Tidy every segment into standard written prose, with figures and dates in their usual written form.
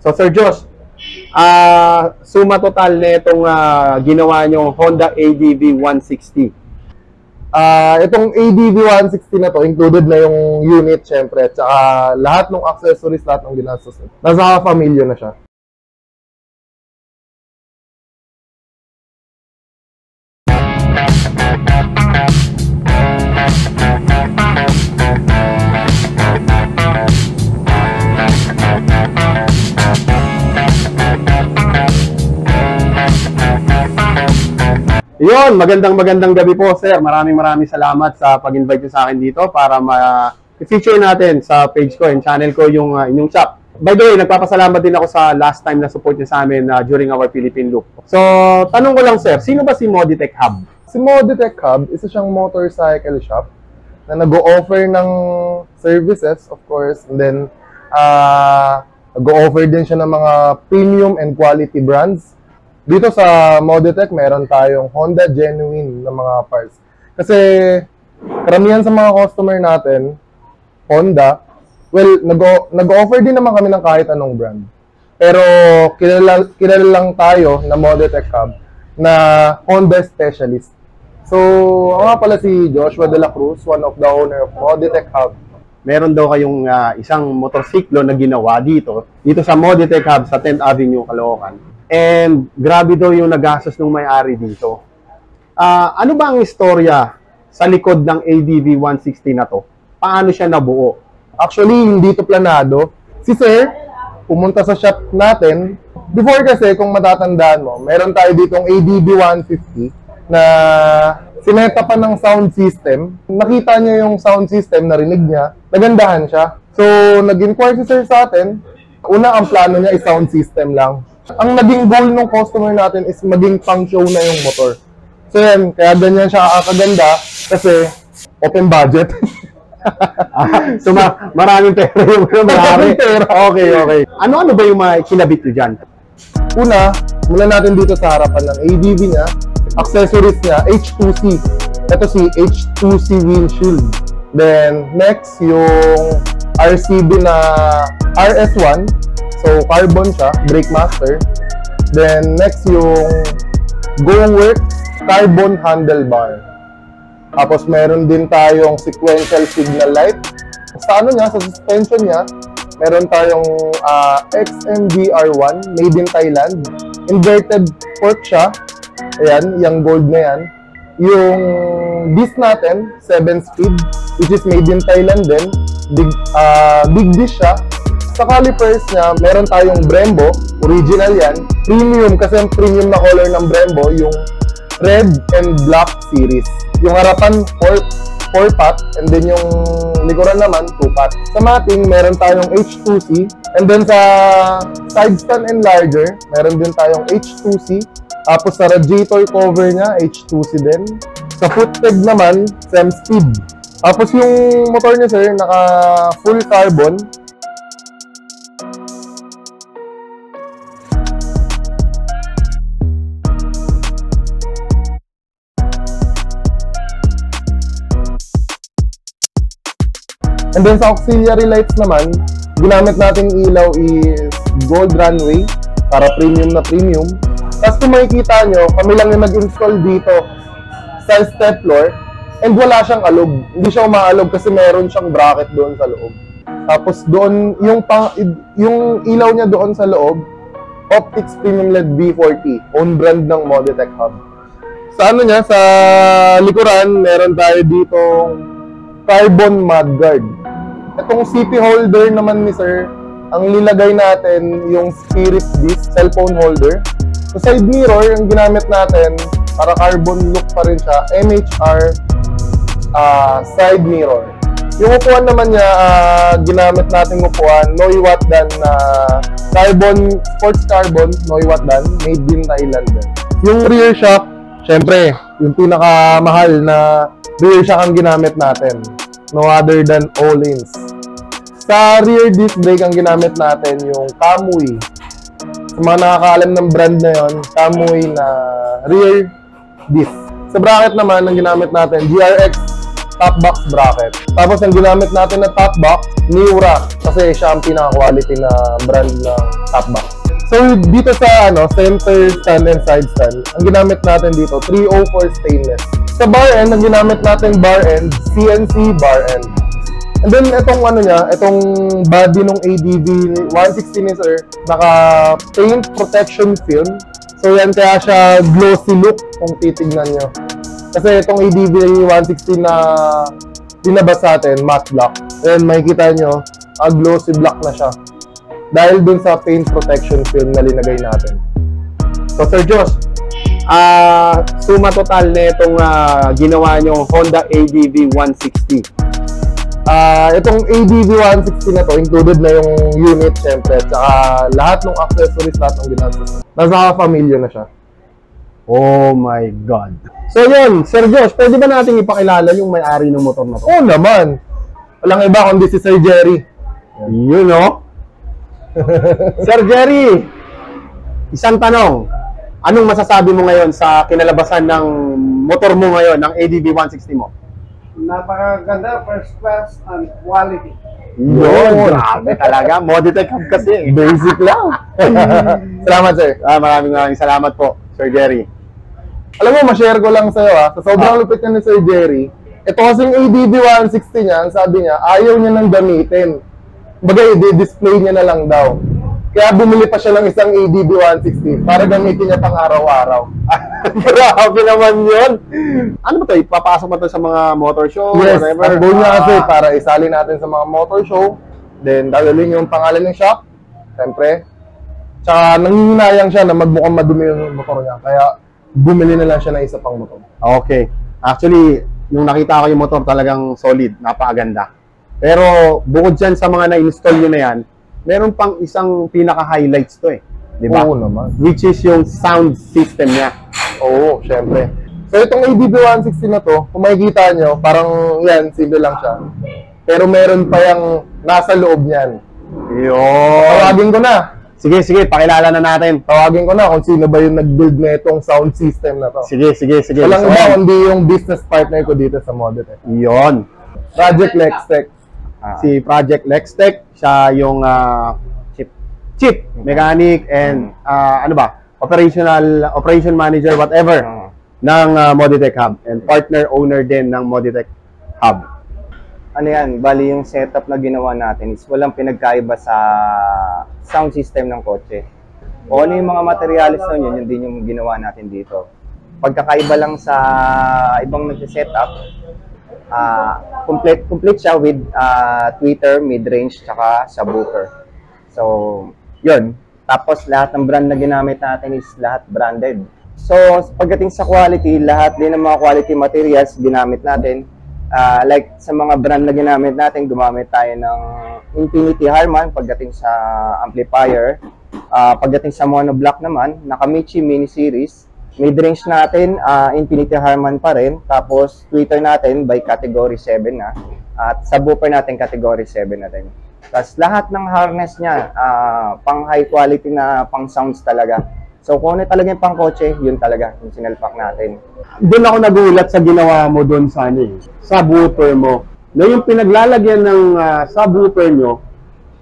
So Sir Josh, suma total nitong ginawa niyong Honda ADV 160. Itong ADV 160 na to, included na yung unit syempre, at saka lahat ng accessories, lahat ng ginastos. Nasa familia na siya. Yun, magandang gabi po, sir. Maraming salamat sa pag-invite niyo sa akin dito para ma-feature natin sa page ko and channel ko yung inyong shop. By the way, nagpapasalamat din ako sa last time na support niyo sa amin during our Philippine Loop. So, tanong ko lang, sir, sino ba si Moditech Hub? Si Moditech Hub, isa siyang motorcycle shop na nag-o-offer ng services, of course, and then nag-o-offer din siya ng mga premium and quality brands. Dito sa Moditech, meron tayong Honda genuine na mga parts. Kasi karamihan sa mga customer natin, Honda, well, nag-offer din naman kami ng kahit anong brand. Pero kilala lang tayo na Moditech Hub na Honda specialist. So, ako nga pala si Joshua De La Cruz, one of the owner of Moditech Hub. Meron daw kayong isang motorsiklo na ginawa dito sa Moditech Hub sa 10th Avenue, Caloocan. And grabe daw yung nagastos ng may-ari dito. Ano ba ang istorya sa likod ng ADV 160 na to? Paano siya nabuo? Actually, hindi to planado. Si Sir, pumunta sa shop natin. Before kasi, kung matatandaan mo, meron tayo ditong ADV 150 na sineta pa ng sound system. Nakita niya yung sound system, narinig niya, nagandahan siya. So, nag-inquire si Sir sa atin. Una, ang plano niya is sound system lang. Ang naging goal ng customer natin is maging pang-show na yung motor. So yan, kaya ganyan siya kakaganda kasi open budget. So maraming pera yung maraming pera. Okay. Ano ba yung mga kinabit nyo dyan? Una, mula natin dito sa harapan ng ADV niya, accessories niya, H2C. Ito si H2C windshield. Then, next, yung RCB na RS1. So, carbon siya, brake master. Then, next yung GoWorks carbon handlebar. Tapos, meron din tayong sequential signal light. Sa ano niya, sa suspension niya, meron tayong XMDR1, made in Thailand. Inverted fork siya. Ayan, yung gold na yan. Yung disc natin, 7-speed, which is made in Thailand din. Big disc siya. Sa calipers niya, meron tayong Brembo, original yan. Premium, kasi ang premium na color ng Brembo, yung red and black series. Yung harapan, 4-pot, and then yung likuran naman, 2-pot. Sa mating, meron tayong H2C, and then sa side stand enlarger, meron din tayong H2C. Tapos sa radiator cover niya, H2C din. Sa foot peg naman, same speed. Tapos yung motor niya, sir, naka full carbon. And then sa auxiliary lights naman, ginamit nating ilaw is gold runway para premium na premium. Tapos kung makikita nyo, kami lang yung nag-install dito sa step floor and wala siyang alog. Hindi siya umaalog kasi meron siyang bracket doon sa loob. Tapos doon, yung ilaw niya doon sa loob, Optics Premium LED B40, own brand ng Moditech Hub. Sa ano niya, sa likuran, meron tayo dito carbon mudguard. Itong CP holder naman ni Sir, ang nilagay natin yung spirit disc, cellphone holder. Sa side mirror, yung ginamit natin, para carbon look pa rin siya, MHR side mirror. Yung upuan naman niya, ginamit natin upuan, Noiwatdan na carbon, sports carbon, Noiwatdan, made in Thailand din. Yung rear shock, syempre, yung pinakamahal na rear shock ang ginamit natin. No other than Öhlins. Sa rear disc brake ang ginamit natin yung Kamui. Sa mga nakakaalam ng brand na yon, Kamui na rear disc. Sa bracket naman ang ginamit natin GRX top box bracket. Tapos ang ginamit natin na top box, Miura, kasi siya ang pinaka-quality na brand ng top box. So dito sa center stand and side stand, ang ginamit natin dito 304 stainless. Sa bar end, ang ginamit natin bar end, CNC bar end. And then itong itong body ng ADV 160 ni sir, naka paint protection film. So yan kaya siya glossy look kung titignan nyo. Kasi itong ADV 160 na binabas natin, matte black. And makikita nyo, glossy black na siya. Dahil dun sa paint protection film na linagay natin. So Sir Josh, suma total na itong ginawa nyo Honda ADV 160. Itong ADV 160 na to, included na yung unit syempre, tsaka lahat ng accessories, lahat ng ginastos. Nasa familiar na siya. Oh my God. So yun, Sir Josh, pwede ba natin ipakilala yung may-ari ng motor na to? Oo naman. Walang iba kundi si Sir Jerry. You know? Sir Jerry, isang tanong. Anong masasabi mo ngayon sa kinalabasan ng motor mo ngayon, ng ADV 160 mo? Napakaganda, first class and quality. Yun, grabe talaga. Moditech Hub kasi. Basic lang. Salamat, sir. Maraming salamat po, Sir Jerry. Alam mo, ma-share ko lang sa'yo sa sobrang lupit niya ni Sir Jerry. Ito kasing ADV 160 niya, sabi niya, ayaw niya nang gamitin. Bagay, i-display niya na lang daw. Kaya bumili pa siya ng isang ADV 160 para gamitin niya pang araw-araw. Grabe naman yun. Ano ba ito? Ipapasok mo ito sa mga motor show? Yes, whatever? ang goal niya kasi para isali natin sa mga motor show. Then, dadalhin yung pangalan ng shop. Siyempre. Tsaka, nanginayang siya na magmukhang madumi yung motor niya. Kaya, bumili na lang siya ng isa pang motor. Okay. Actually, nung nakita ko yung motor, talagang solid. Napakaganda. Pero, bukod dyan sa mga na-install nyo na yan, meron pang isang pinaka-highlights to di ba? Oo naman. Which is yung sound system niya. Oo, syempre. So itong ADV 160 na to, kung makikita nyo, parang yan, simple lang siya. Pero meron pa yung nasa loob niyan. Yun. Tawagin ko na. Sige, pakilala na natin. Tawagin ko na kung sino ba yung nag-build na itong sound system na to. Sige. Walang iba kundi yung business partner ko dito sa Moditech. Yun. Project Lextech. Si Project Lextech, siya yung chief mechanic and operation manager, whatever, ng Moditech Hub and partner owner din ng Moditech Hub. Ano yan, bali yung setup na ginawa natin is walang pinagkaiba sa sound system ng kotse. O ano yung mga materialis nun, yun din yung ginawa natin dito. Pagkakaiba lang sa ibang nagsisetup, complete siya with tweeter, mid-range, tsaka subwoofer. So, yun. Tapos lahat ng brand na ginamit natin is lahat branded. So, pagdating sa quality, lahat din ng mga quality materials ginamit natin. Like sa mga brand na ginamit natin, gumamit tayo ng Infinity Harman pagdating sa amplifier. Pagdating sa monoblock naman, Nakamichi Mini Series. Mid-range natin, Infinity Harman pa rin. Tapos, tweeter natin by category 7 na. At subwoofer natin category 7 na rin. Tapos, lahat ng harness niya, pang high quality na pang sounds talaga. So, kung ano talaga yung pang kotse, yun talaga yung sinalpak natin. Doon ako nagulat sa ginawa mo doon sa subwoofer mo. Na yung pinaglalagyan ng subwoofer nyo,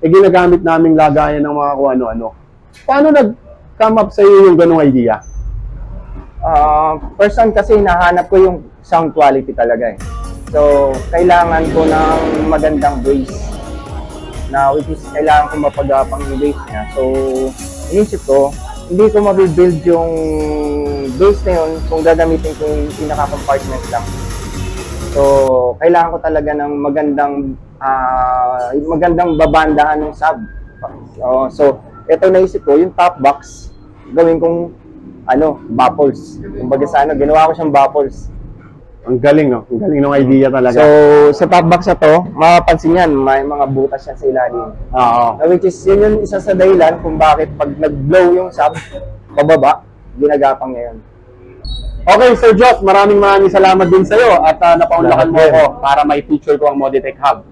ginagamit naming lagayan ng mga kung ano-ano. Paano nag-come up sa iyo yung ganung idea? First time kasi nahanap ko yung sound quality talaga So, kailangan ko ng magandang bass na which is kailangan ko mapagapang yung bass niya. So, inisip ko, hindi ko mabibuild yung bass na yun kung gagamitin ko yung pinaka-compartment lang. So, kailangan ko talaga ng magandang babandahan ng sub. So, ito naisip ko, yung top box, gawin kong baffles. Kumbaga sa ginawa ko siyang baffles. Ang galing, no? Ang galing ng idea talaga. So, sa top box na to, mapapansin yan, may mga butas yan sa ilalim. Oo. Which is, yun yung isa sa dahilan kung bakit pag nag-blow yung sub, pababa, ginagapang niya yun. Okay, Sir Josh, maraming salamat din sa'yo at napaunlakan mo ako para may feature ko ang Moditech Hub.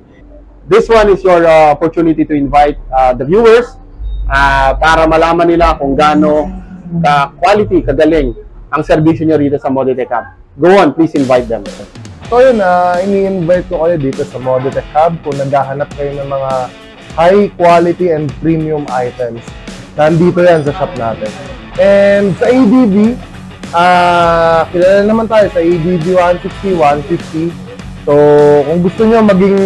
This one is your opportunity to invite the viewers para malaman nila kung gaano ka-quality, kagaling ang servisyo nyo rito sa Moditech Hub. Go on, please invite them. So, So yun, ini-invite ko kayo dito sa Moditech Hub kung naghahanap kayo ng mga high quality and premium items. Nandito yan sa shop natin. And sa ADB, kilala naman tayo sa ADB 160, 150. So kung gusto nyo maging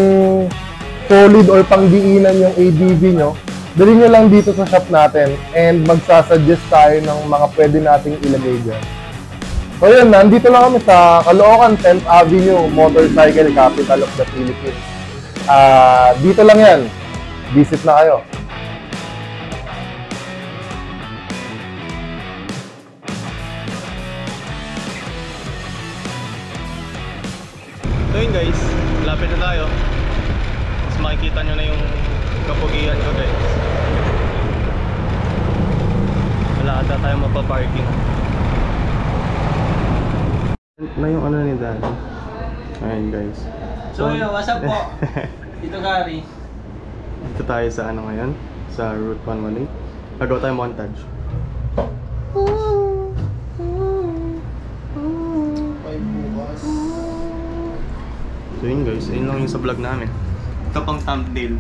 solid or pangdiinan yung ADB nyo, dali nyo lang dito sa shop natin and magsasuggest tayo ng mga pwede nating ilagay dyan. So yun, nandito lang kami sa Caloocan 10th Avenue Motorcycle Capital of the Philippines. Dito lang yan. Visit na kayo. So yun guys, lapit na tayo. Mas makikita nyo na yung kapugian ko guys. Wala ata tayo mapaparking. Na yung ano ni Daddy. Ayan guys. So yun, what's up po? Dito Gary. Dito tayo sa ano ngayon? Sa Route 118. Gagawa tayo montage. So yun guys, ayun lang yung sa vlog namin. Ito pang thumbnail.